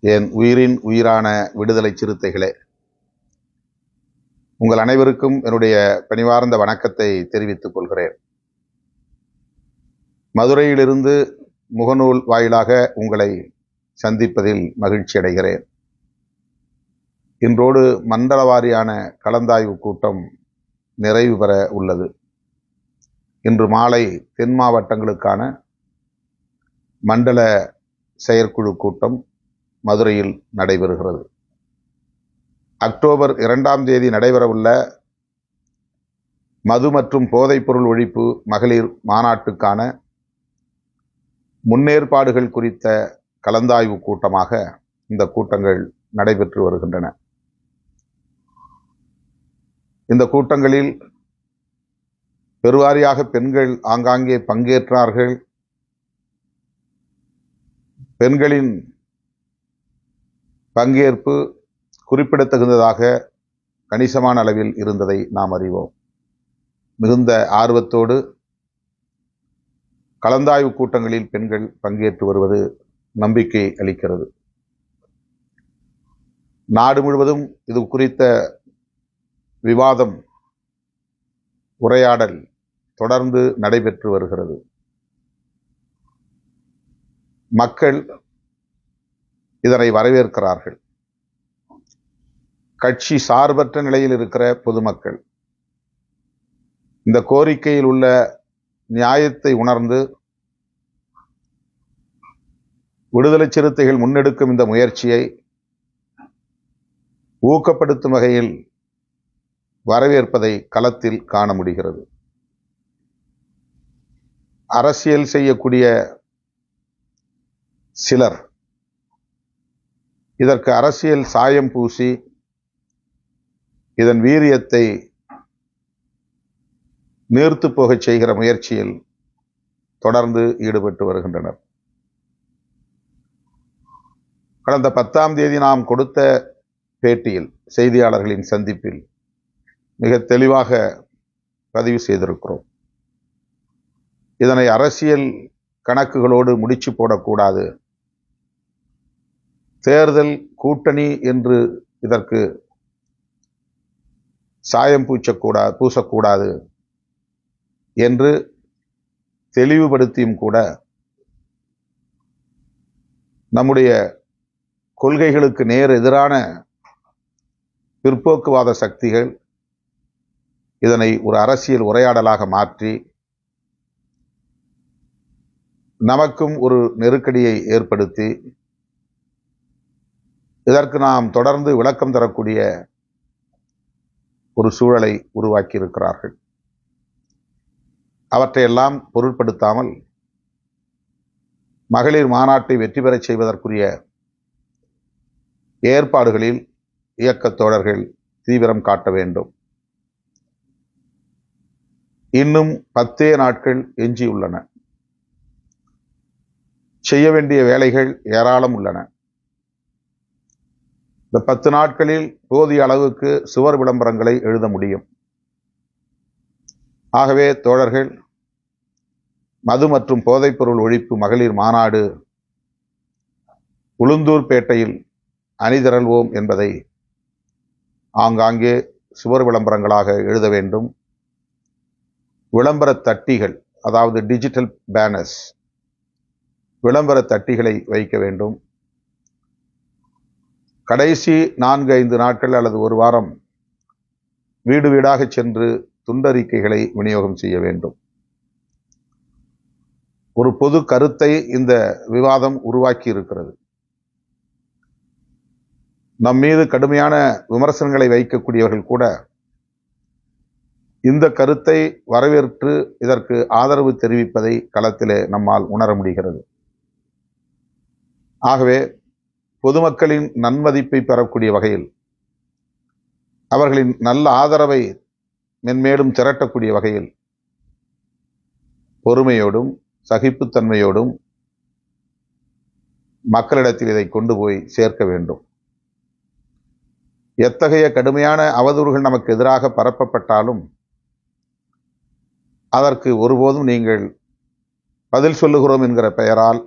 என் உயிரின் உயிரான விடுதலை சிறுத்தைகளே, உங்கள் அனைவருக்கும் என்னுடைய பணிவார்ந்த வணக்கத்தை தெரிவித்துக் கொள்கிறேன். மதுரையிலிருந்து முகநூல் வாயிலாக உங்களை சந்திப்பதில் மகிழ்ச்சி அடைகிறேன். இன்றோடு மண்டல வாரியான கலந்தாய்வு கூட்டம் நிறைவு பெற உள்ளது. இன்று மாலை தென் மாவட்டங்களுக்கான மண்டல செயற்குழு கூட்டம் மதுரையில் நடைபெறுகிறது. அக்டோபர் 2ஆம் தேதி நடைபெறவுள்ள மது மற்றும் போதைப்பொருள் ஒழிப்பு மகளிர் மாநாட்டுக்கான முன்னேற்பாடுகள் குறித்த கலந்தாய்வு கூட்டமாக இந்த கூட்டங்கள் நடைபெற்று வருகின்றன. இந்த கூட்டங்களில் பெருவாரியாக பெண்கள் ஆங்காங்கே பங்கேற்றார்கள். பெண்களின் பங்கேற்பு குறிப்பிடத்தகுந்ததாக கணிசமான அளவில் இருந்ததை நாம் அறிவோம். மிகுந்த ஆர்வத்தோடு கலந்தாய்வு கூட்டங்களில் பெண்கள் பங்கேற்று வருவது நம்பிக்கை அளிக்கிறது. நாடு முழுவதும் இது குறித்த விவாதம், உரையாடல் தொடர்ந்து நடைபெற்று வருகிறது. மக்கள் இதனை வரவேற்கிறார்கள். கட்சி சார்பற்ற நிலையில் இருக்கிற பொதுமக்கள் இந்த கோரிக்கையில் உள்ள நியாயத்தை உணர்ந்து விடுதலை சிறுத்தைகள் முன்னெடுக்கும் இந்த முயற்சியை ஊக்கப்படுத்தும் வகையில் வரவேற்பதை களத்தில் காண முடிகிறது. அரசியல் செய்யக்கூடிய சிலர் இதற்கு அரசியல் சாயம் பூசி இதன் வீரியத்தை நீர்த்து போகச் செய்கிற முயற்சியில் தொடர்ந்து ஈடுபட்டு வருகின்றனர். கடந்த 10ஆம் தேதி நாம் கொடுத்த பேட்டியில், செய்தியாளர்களின் சந்திப்பில் மிக தெளிவாக பதிவு செய்திருக்கிறோம். இதனை அரசியல் கணக்குகளோடு முடிச்சு போடக்கூடாது. தேர்தல் கூட்டணி என்று இதற்கு சாயம் பூசக்கூடாது என்று தெளிவுபடுத்தியும் கூட நம்முடைய கொள்கைகளுக்கு நேர் எதிரான பிற்போக்குவாத சக்திகள் இதனை ஒரு அரசியல் உரையாடலாக மாற்றி நமக்கும் ஒரு நெருக்கடியை ஏற்படுத்தி இதற்கு நாம் தொடர்ந்து விளக்கம் தரக்கூடிய ஒரு சூழலை உருவாக்கி இருக்கிறார்கள். அவற்றையெல்லாம் பொருட்படுத்தாமல் மகளிர் மாநாட்டை வெற்றி பெறச் செய்வதற்குரிய ஏற்பாடுகளில் இயக்கத் தோழர்கள் தீவிரம் காட்ட வேண்டும். இன்னும் 10 நாட்கள் எஞ்சியுள்ளன. செய்ய வேண்டிய வேலைகள் ஏராளம் உள்ளன. இந்த 10 நாட்களில் போதிய அளவுக்கு சுவர் விளம்பரங்களை எழுத முடியும். ஆகவே தோழர்கள், மது மற்றும் போதைப்பொருள் ஒழிப்பு மகளிர் மாநாடு உளுந்தூர்பேட்டையில் அணிதிரள்வோம் என்பதை ஆங்காங்கே சுவர் விளம்பரங்களாக எழுத வேண்டும். விளம்பர தட்டிகள், அதாவது டிஜிட்டல் பேனர்ஸ், விளம்பர தட்டிகளை வைக்க வேண்டும். கடைசி 4-5 நாட்கள் அல்லது ஒரு வாரம் வீடு வீடாக சென்று துண்டறிக்கைகளை விநியோகம் செய்ய வேண்டும். ஒரு பொது கருத்தை இந்த விவாதம் உருவாக்கி இருக்கிறது. நம் மீது கடுமையான விமர்சனங்களை வைக்கக்கூடியவர்கள் கூட இந்த கருத்தை வரவேற்று இதற்கு ஆதரவு தெரிவிப்பதை களத்திலே நம்மால் உணர முடிகிறது. ஆகவே பொதுமக்களின் நன்மதிப்பை பெறக்கூடிய வகையில், அவர்களின் நல்ல ஆதரவை மென்மேலும் திரட்டக்கூடிய வகையில் பொறுமையோடும் சகிப்புத்தன்மையோடும் மக்களிடத்தில் இதை கொண்டு போய் சேர்க்க வேண்டும். எத்தகைய கடுமையான அவதூறுகள் நமக்கு எதிராக பரப்பப்பட்டாலும் அதற்கு ஒருபோதும் நீங்கள் பதில் சொல்லுகிறோம் என்கிற பெயரால்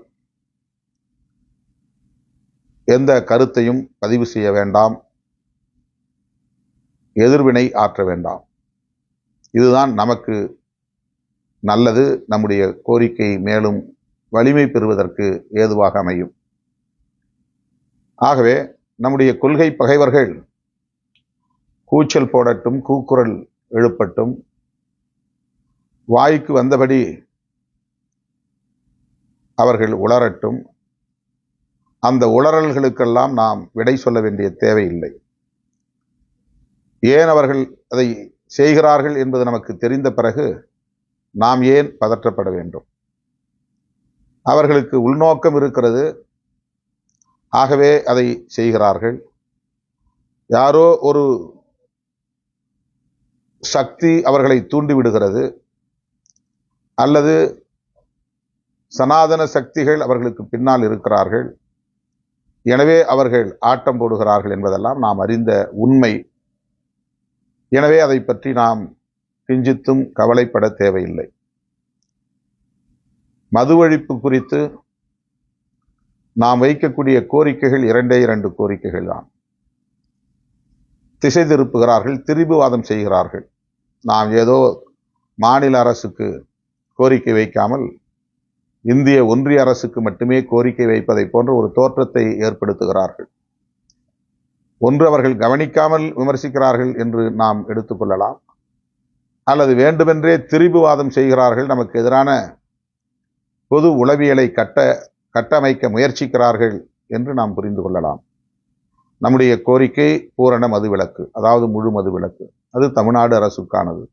எந்த கருத்தையும் பதிவு செய்ய வேண்டாம், எதிர்வினை ஆற்ற வேண்டாம். இதுதான் நமக்கு நல்லது, நம்முடைய கோரிக்கை மேலும் வலிமை பெறுவதற்கு ஏதுவாக அமையும். ஆகவே நம்முடைய கொள்கை பகைவர்கள் கூச்சல் போடட்டும், கூக்குரல் எழுப்பட்டும், வாய்க்கு வந்தபடி அவர்கள் உளரட்டும். அந்த உளறல்களுக்கெல்லாம் நாம் விடை சொல்ல வேண்டிய தேவையில்லை. ஏன் அவர்கள் அதை செய்கிறார்கள் என்பது நமக்கு தெரிந்த பிறகு நாம் ஏன் பதற்றப்பட வேண்டும்? அவர்களுக்கு உள்நோக்கம் இருக்கிறது, ஆகவே அதை செய்கிறார்கள். யாரோ ஒரு சக்தி அவர்களை தூண்டிவிடுகிறது, அல்லது சனாதன சக்திகள் அவர்களுக்கு பின்னால் இருக்கிறார்கள், எனவே அவர்கள் ஆட்டம் போடுகிறார்கள் என்பதெல்லாம் நாம் அறிந்த உண்மை. எனவே அதை பற்றி நாம் கிஞ்சித்தும் கவலைப்பட தேவையில்லை. மது ஒழிப்பு குறித்து நாம் வைக்கக்கூடிய கோரிக்கைகள் இரண்டு கோரிக்கைகள் தான். திசை திருப்புகிறார்கள், திரிபுவாதம் செய்கிறார்கள். நாம் ஏதோ மாநில அரசுக்கு கோரிக்கை வைக்காமல் இந்திய ஒன்றிய அரசுக்கு மட்டுமே கோரிக்கை வைப்பதை போன்ற ஒரு தோற்றத்தை ஏற்படுத்துகிறார்கள். ஒன்று அவர்கள் கவனிக்காமல் விமர்சிக்கிறார்கள் என்று நாம் எடுத்துக்கொள்ளலாம், அல்லது வேண்டுமென்றே திரிபுவாதம் செய்கிறார்கள், நமக்கு எதிரான பொது உளவியலை கட்டமைக்க முயற்சிக்கிறார்கள் என்று நாம் புரிந்து கொள்ளலாம். நம்முடைய கோரிக்கை பூரண மதுவிலக்கு, அதாவது முழு மதுவிலக்கு. அது தமிழ்நாடு அரசுக்கானது.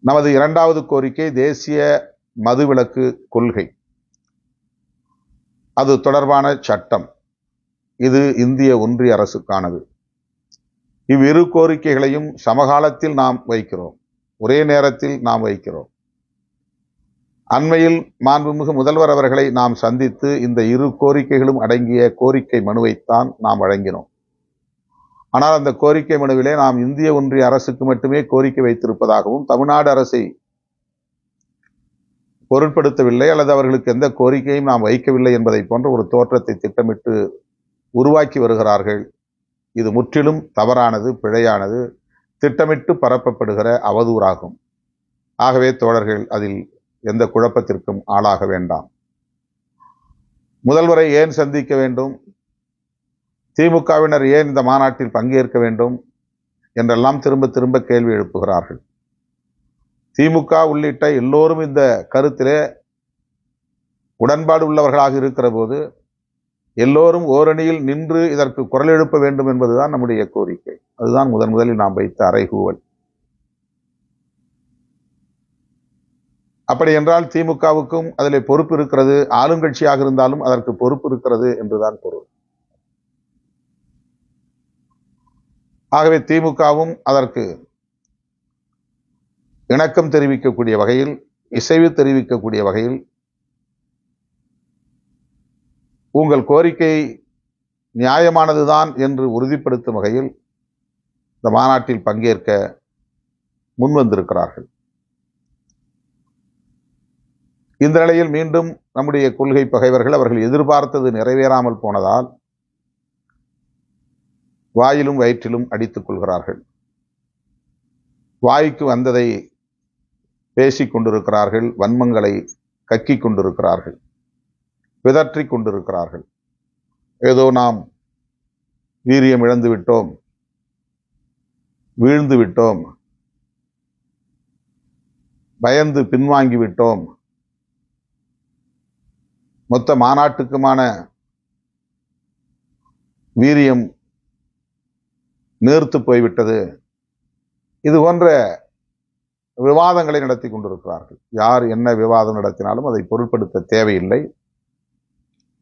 நமது இரண்டாவது கோரிக்கை தேசிய மதுவிலக்கு கொள்கை, அது தொடர்பான சட்டம். இது இந்திய ஒன்றிய அரசுக்கானது. இவ்விரு கோரிக்கைகளையும் சமகாலத்தில் நாம் வைக்கிறோம், ஒரே நேரத்தில் நாம் வைக்கிறோம். அண்மையில் மாண்புமிகு முதல்வர் அவர்களை நாம் சந்தித்து இந்த இரு கோரிக்கைகளும் அடங்கிய கோரிக்கை மனுவைத்தான் நாம் வழங்கினோம். ஆனால் அந்த கோரிக்கை மனுவிலே நாம் இந்திய ஒன்றிய அரசுக்கு மட்டுமே கோரிக்கை வைத்திருப்பதாகவும், தமிழ்நாடு அரசை பொருட்படுத்தவில்லை அல்லது அவர்களுக்கு எந்த கோரிக்கையும் நாம் வைக்கவில்லை என்பதை போன்ற ஒரு தோற்றத்தை திட்டமிட்டு உருவாக்கி வருகிறார்கள். இது முற்றிலும் தவறானது, பிழையானது, திட்டமிட்டு பரப்பப்படுகிற அவதூறாகும். ஆகவே தோழர்கள் அதில் எந்த குழப்பத்திற்கும் ஆளாக வேண்டாம். முதல்வரை ஏன் சந்திக்க வேண்டும், திமுகவினர் ஏன் இந்த மாநாட்டில் பங்கேற்க வேண்டும் என்றெல்லாம் திரும்ப திரும்ப கேள்வி எழுப்புகிறார்கள். திமுக உள்ளிட்ட எல்லோரும் இந்த கருத்திலே உடன்பாடு உள்ளவர்களாக இருக்கிற போது எல்லோரும் ஓரணியில் நின்று இதற்கு குரல் எழுப்ப வேண்டும் என்பதுதான் நம்முடைய கோரிக்கை. அதுதான் முதலில் நாம் வைத்த அறைகூவல். அப்படி என்றால் திமுகவுக்கும் அதிலே பொறுப்பு இருக்கிறது, ஆளுங்கட்சியாக இருந்தாலும் அதற்கு பொறுப்பு இருக்கிறது என்றுதான் பொருள். ஆகவே திமுகவும் அதற்கு இணக்கம் தெரிவிக்கக்கூடிய வகையில், இசைவு தெரிவிக்கக்கூடிய வகையில், உங்கள் கோரிக்கை நியாயமானதுதான் என்று உறுதிப்படுத்தும் வகையில் இந்த மாநாட்டில் பங்கேற்க முன்வந்திருக்கிறார்கள். இந்த நிலையில் மீண்டும் நம்முடைய கொள்கை பகைவர்கள் அவர்கள் எதிர்பார்த்தது நிறைவேறாமல் போனதால் வாயிலும் வயிற்றிலும் அடித்துக் கொள்கிறார்கள். வாய்க்கு வந்ததை பேசிக் கொண்டிருக்கிறார்கள், வன்மங்களை கக்கிக் கொண்டிருக்கிறார்கள், பிதற்றிக் கொண்டிருக்கிறார்கள். ஏதோ நாம் வீரியம் இழந்து விட்டோம், வீழ்ந்து விட்டோம், பயந்து பின்வாங்கி விட்டோம், மொத்த மாநாட்டுக்குமான வீரியம் நீர்த்து போய்விட்டது, இது போன்ற விவாதங்களை நடத்தி கொண்டிருக்கிறார்கள். யார் என்ன விவாதம் நடத்தினாலும் அதை பொருட்படுத்த தேவையில்லை.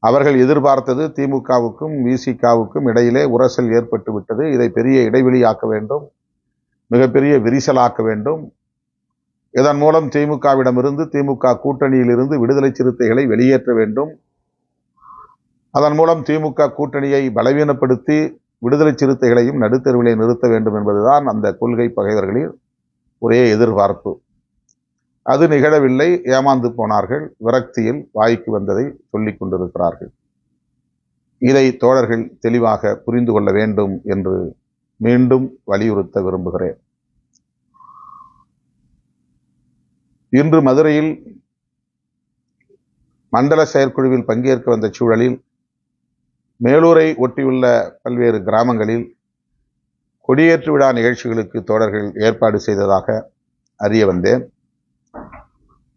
அவர்கள் எதிர்பார்த்தது திமுகவுக்கும் விசிகாவுக்கும் இடையிலே உரசல் ஏற்பட்டு விட்டது. இதை பெரிய இடைவெளியாக்க வேண்டும், மிகப்பெரிய விரிசலாக்க வேண்டும். இதன் மூலம் திமுகவிடமிருந்து, திமுக கூட்டணியிலிருந்து விடுதலை சிறுத்தைகளை வெளியேற்ற வேண்டும். அதன் மூலம் திமுக கூட்டணியை பலவீனப்படுத்தி விடுதலை சிறுத்தைகளையும் நடுத்தருவிலே நிறுத்த வேண்டும் என்பதுதான் அந்த கொள்கை பகைவர்களின் ஒரே எதிர்பார்ப்பு. அது நிகழவில்லை, ஏமாந்து போனார்கள், விரக்தியில் வாய்க்கு வந்ததை சொல்லிக் கொண்டிருக்கிறார்கள். இதை தோழர்கள் தெளிவாக புரிந்து கொள்ள வேண்டும் என்று மீண்டும் வலியுறுத்த விரும்புகிறேன். இன்று மதுரையில் மண்டல செயற்குழுவில் பங்கேற்க வந்த சூழலில் மேலூரை ஒட்டியுள்ள பல்வேறு கிராமங்களில் கொடியேற்று விழா நிகழ்ச்சிகளுக்கு தோழர்கள் ஏற்பாடு செய்ததாக அறிய வந்தேன்.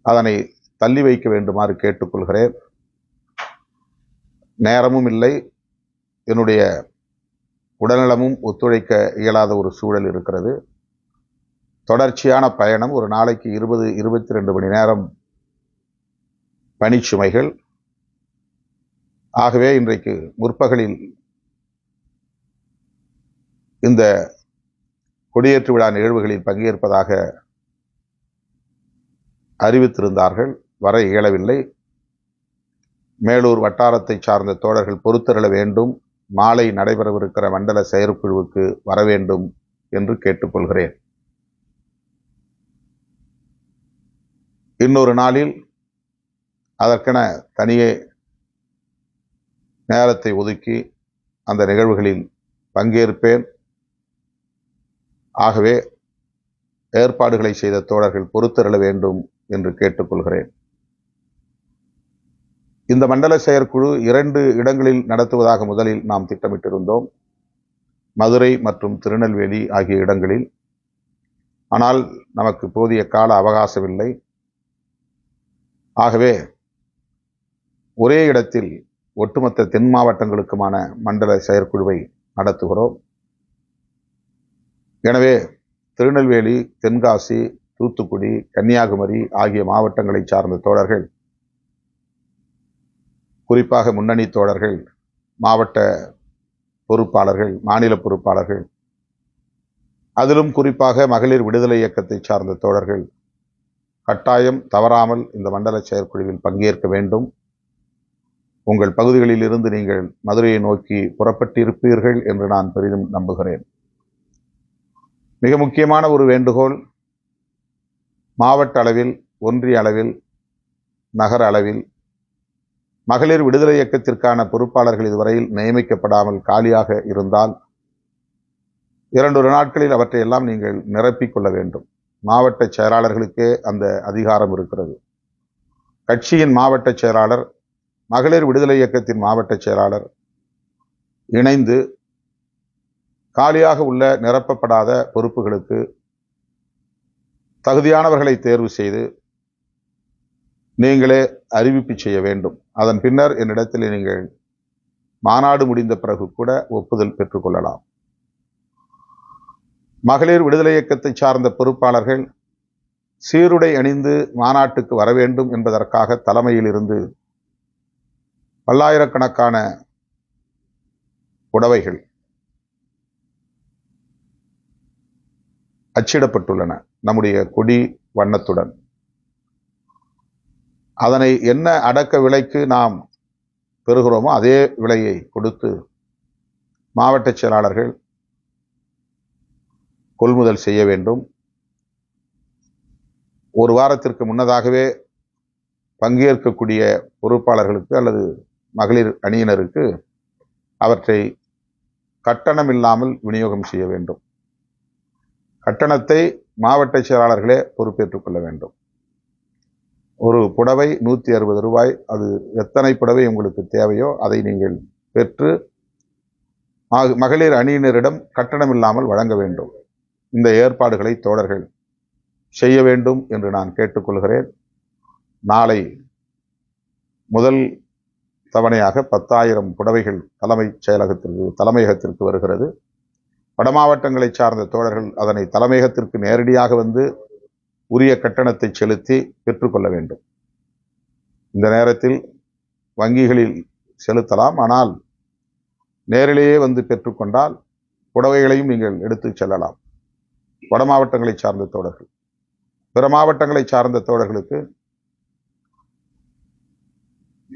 அதனை தள்ளி வைக்க வேண்டுமாறு கேட்டுக்கொள்கிறேன். நேரமும் இல்லை, என்னுடைய உடல்நலமும் ஒத்துழைக்க இயலாத ஒரு சூழல் இருக்கிறது. தொடர்ச்சியான பயணம், ஒரு நாளைக்கு 20-22 மணி நேரம் பணிச்சுமைகள். ஆகவே இன்றைக்கு முற்பகலில் இந்த கொடியேற்று விழா நிகழ்வுகளில் பங்கேற்பதாக அறிவித்திருந்தார்கள். வர இயலவில்லை. மேலூர் வட்டாரத்தை சார்ந்த தோழர்கள் பொறுத்தருள வேண்டும். மாலை நடைபெறவிருக்கிற மண்டல செயற்குழுவுக்கு வர வேண்டும் என்று கேட்டுக்கொள்கிறேன். இன்னொரு நாளில் அதற்கென தனியே நேரத்தை ஒதுக்கி அந்த நிகழ்வுகளில் பங்கேற்பேன். ஆகவே ஏற்பாடுகளை செய்த தோழர்கள் பொறுத்தருள வேண்டும் என்று கேட்டுக்கொள்கிறேன். இந்த மண்டல செயற்குழு 2 இடங்களில் நடத்துவதாக முதலில் நாம் திட்டமிட்டிருந்தோம், மதுரை மற்றும் திருநெல்வேலி ஆகிய இடங்களில். ஆனால் நமக்கு போதிய கால அவகாசமில்லை. ஆகவே ஒரே இடத்தில் ஒட்டுமொத்த தென் மாவட்டங்களுக்குமான மண்டல செயற்குழுவை நடத்துகிறோம். எனவே திருநெல்வேலி, தென்காசி, தூத்துக்குடி, கன்னியாகுமரி ஆகிய மாவட்டங்களை சார்ந்த தோழர்கள், குறிப்பாக முன்னணி தோழர்கள், மாவட்ட பொறுப்பாளர்கள், மாநில பொறுப்பாளர்கள், அதிலும் குறிப்பாக மகளிர் விடுதலை இயக்கத்தை சார்ந்த தோழர்கள் கட்டாயம் தவறாமல் இந்த மண்டல செயற்குழுவில் பங்கேற்க வேண்டும். உங்கள் பகுதிகளில் இருந்து நீங்கள் மதுரையை நோக்கி புறப்பட்டிருப்பீர்கள் என்று நான் பெரிதும் நம்புகிறேன். மிக முக்கியமான ஒரு வேண்டுகோள், மாவட்ட அளவில், ஒன்றிய அளவில், நகர அளவில் மகளிர் விடுதலை இயக்கத்திற்கான பொறுப்பாளர்கள் இதுவரையில் நியமிக்கப்படாமல் காலியாக இருந்தால் 2 நாட்களில் அவற்றை எல்லாம் நீங்கள் நிரப்பிக்கொள்ள வேண்டும். மாவட்ட செயலாளர்களுக்கே அந்த அதிகாரம் இருக்கிறது. கட்சியின் மாவட்ட செயலாளர், மகளிர் விடுதலை இயக்கத்தின் மாவட்ட செயலாளர் இணைந்து காலியாக உள்ள நிரப்பப்படாத பொறுப்புகளுக்கு தகுதியானவர்களை தேர்வு செய்து நீங்களே அறிவிப்பு செய்ய வேண்டும். அதன் பின்னர் என்னிடத்தில் நீங்கள் மாநாடு முடிந்த பிறகு கூட ஒப்புதல் பெற்றுக்கொள்ளலாம். மகளிர் விடுதலை இயக்கத்தை சார்ந்த பொறுப்பாளர்கள் சீருடை அணிந்து மாநாட்டுக்கு வர வேண்டும் என்பதற்காக தலைமையில் இருந்து பல்லாயிரக்கணக்கான புடவைகள் அச்சிடப்பட்டுள்ளன நம்முடைய கொடி வண்ணத்துடன். அதனை என்ன அடக்க விலைக்கு நாம் பெறுகிறோமோ அதே விலையை கொடுத்து மாவட்ட செயலாளர்கள் கொள்முதல் செய்ய வேண்டும். ஒரு வாரத்திற்கு முன்னதாகவே பங்கேற்கக்கூடிய பொறுப்பாளர்களுக்கு அல்லது மகளிர் அணியினருக்கு அவற்றை கட்டணம் இல்லாமல் விநியோகம் செய்ய வேண்டும். கட்டணத்தை மாவட்ட செயலாளர்களே பொறுப்பேற்றுக் கொள்ள வேண்டும். ஒரு புடவை 160 ரூபாய். அது எத்தனை புடவை உங்களுக்கு தேவையோ அதை நீங்கள் பெற்று மகளிர் அணியினரிடம் கட்டணம் இல்லாமல் வழங்க வேண்டும். இந்த ஏற்பாடுகளை தோழர்கள் செய்ய வேண்டும் என்று நான் கேட்டுக்கொள்கிறேன். நாளை முதல் தவணையாக 10,000 புடவைகள் தலைமையகத்திற்கு வருகிறது. வட மாவட்டங்களை சார்ந்த தோழர்கள் அதனை தலைமையகத்திற்கு நேரடியாக வந்து உரிய கட்டணத்தை செலுத்தி பெற்றுக்கொள்ள வேண்டும். இந்த நேரத்தில் வங்கிகளில் செலுத்தலாம். ஆனால் நேரிலேயே வந்து பெற்றுக்கொண்டால் புடவைகளையும் நீங்கள் எடுத்துச் செல்லலாம். வட மாவட்டங்களை சார்ந்த தோழர்கள், பிற மாவட்டங்களை சார்ந்த தோழர்களுக்கு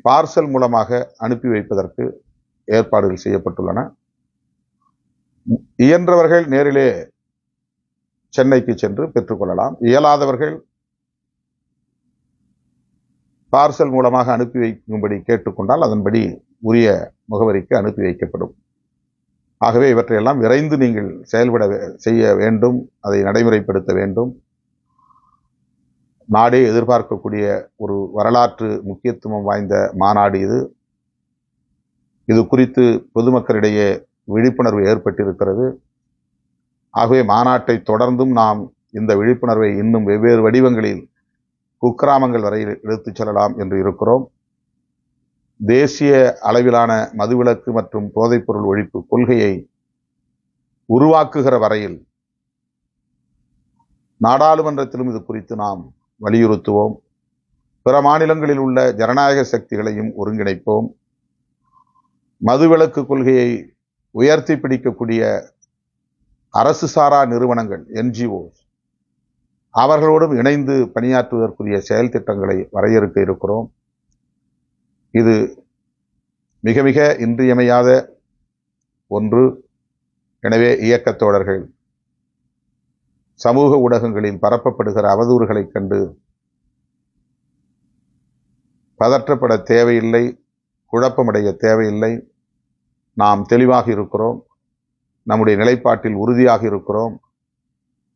பார்சல் மூலமாக அனுப்பி வைப்பதற்கு ஏற்பாடுகள் செய்யப்பட்டுள்ளன. இயன்றவர்கள் நேரிலே சென்னைக்கு சென்று பெற்றுக்கொள்ளலாம். இயலாதவர்கள் பார்சல் மூலமாக அனுப்பி வைக்கும்படி கேட்டுக்கொண்டால் அதன்படி உரிய முகவரிக்கு அனுப்பி வைக்கப்படும். ஆகவே இவற்றையெல்லாம் விரைந்து நீங்கள் செய்ய வேண்டும், அதை நடைமுறைப்படுத்த வேண்டும். நாடே எதிர்பார்க்கக்கூடிய ஒரு வரலாற்று முக்கியத்துவம் வாய்ந்த மாநாடு இது. இது குறித்து பொதுமக்களிடையே விழிப்புணர்வு ஏற்பட்டிருக்கிறது. ஆகவே மாநாட்டை தொடர்ந்தும் நாம் இந்த விழிப்புணர்வை இன்னும் வெவ்வேறு வடிவங்களில் குக்கிராமங்கள் வரை எடுத்துச் செல்லலாம் என்று இருக்கிறோம். தேசிய அளவிலான மதுவிலக்கு மற்றும் போதைப்பொருள் ஒழிப்பு கொள்கையை உருவாக்குகிற வரையில் நாடாளுமன்றத்திலும் இது குறித்து நாம் வலியுறுத்துவோம். பிற மாநிலங்களில் உள்ள ஜனநாயக சக்திகளையும் ஒருங்கிணைப்போம். மதுவிலக்கு கொள்கையை உயர்த்தி பிடிக்கக்கூடிய அரசு சாரா நிறுவனங்கள், NGOs, அவர்களோடும் இணைந்து பணியாற்றுவதற்குரிய செயல் திட்டங்களை வரையறுக்க இருக்கிறோம். இது மிக மிக இன்றியமையாத ஒன்று. எனவே இயக்கத் தோழர்கள் சமூக ஊடகங்களில் பரப்பப்படுகிற அவதூறுகளைக் கண்டு பதற்றப்பட தேவையில்லை, குழப்பமடைய தேவையில்லை. நாம் தெளிவாக இருக்கிறோம், நம்முடைய நிலைப்பாட்டில் உறுதியாக இருக்கிறோம்.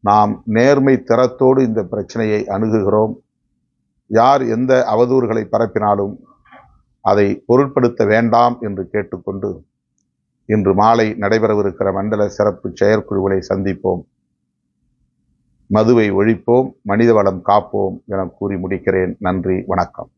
நாம் நேர்மை திறத்தோடு இந்த பிரச்சனையை அணுகுகிறோம். யார் எந்த அவதூறுகளை பரப்பினாலும் அதை பொருட்படுத்த வேண்டாம் என்று கேட்டுக்கொண்டு இன்று மாலை நடைபெறவிருக்கிற மண்டல சிறப்பு செயற்குழுவை சந்திப்போம். மதுவை ஒழிப்போம், மனித வளம் காப்போம் என கூறி முடிக்கிறேன். நன்றி, வணக்கம்.